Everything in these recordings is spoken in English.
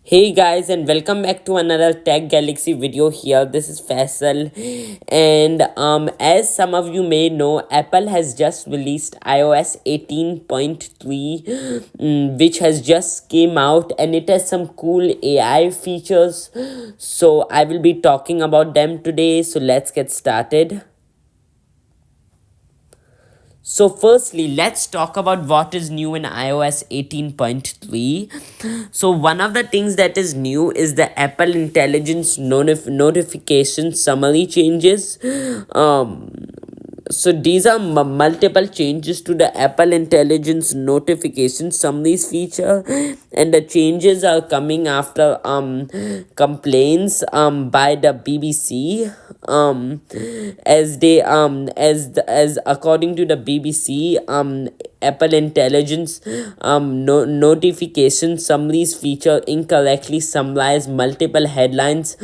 Hey guys, and welcome back to another Tech Galaxy video here. This is Faisal, and as some of you may know, Apple has just released iOS 18.3, which has just came out, and it has some cool AI features. So I will be talking about them today. So let's get started. So, firstly, let's talk about what is new in iOS 18.3. So, one of the things that is new is the Apple Intelligence notification summary changes. Um, so these are multiple changes to the Apple Intelligence notification summaries feature, and the changes are coming after complaints by the BBC, as according to the BBC, Apple Intelligence notification summaries feature incorrectly summarize multiple headlines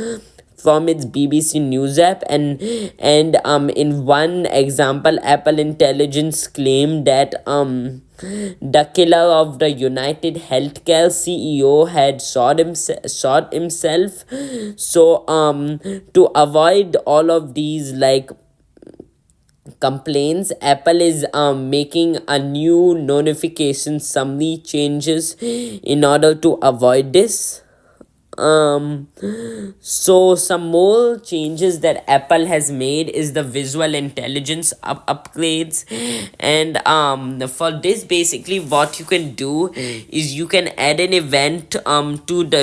from its BBC News app, and in one example, Apple Intelligence claimed that the killer of the United Healthcare CEO had shot himself. So to avoid all of these complaints, Apple is making a new notification summary changes in order to avoid this. um so some more changes that Apple has made is the visual intelligence upgrades, and for this, basically what you can do is you can add an event to the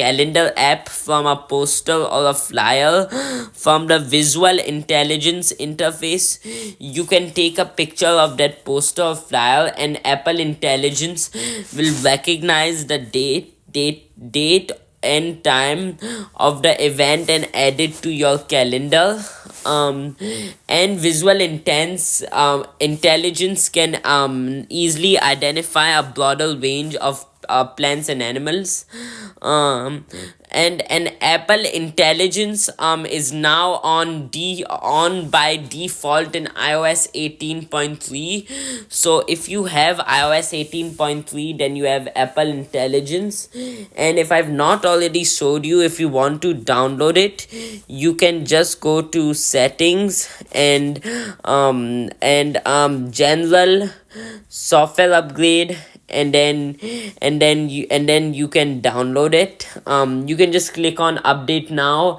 calendar app from a poster or a flyer. From the visual intelligence interface, you can take a picture of that poster or flyer, and Apple Intelligence will recognize the date and time of the event and add it to your calendar. And visual intelligence can easily identify a broader range of plants and animals. um and Apple Intelligence is now on by default in iOS 18.3. So if you have iOS 18.3, then you have Apple Intelligence. And if I've not already showed you, if you want to download it, you can just go to settings and general software upgrade, and then you can download it. You can just click on update now.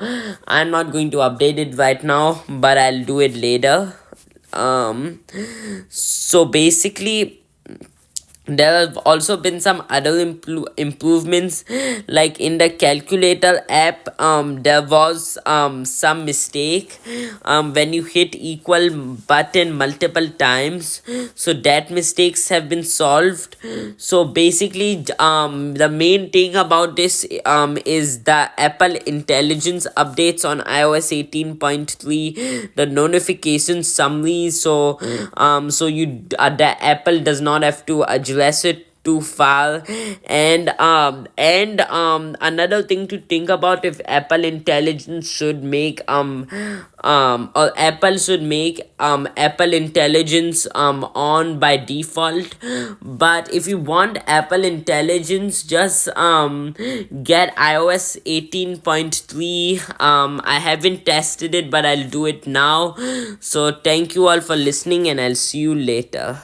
I'm not going to update it right now, but I'll do it later. So basically, there have also been some other improvements, like in the calculator app. There was some mistake when you hit equal button multiple times, so that mistakes have been solved. So basically, the main thing about this is the Apple Intelligence updates on iOS 18.3, the notification summary. So the Apple does not have to address it too far. And another thing to think about, if Apple Intelligence should make or Apple should make Apple Intelligence on by default. But if you want Apple Intelligence, just get iOS 18.3. I haven't tested it, but I'll do it now. So thank you all for listening, and I'll see you later.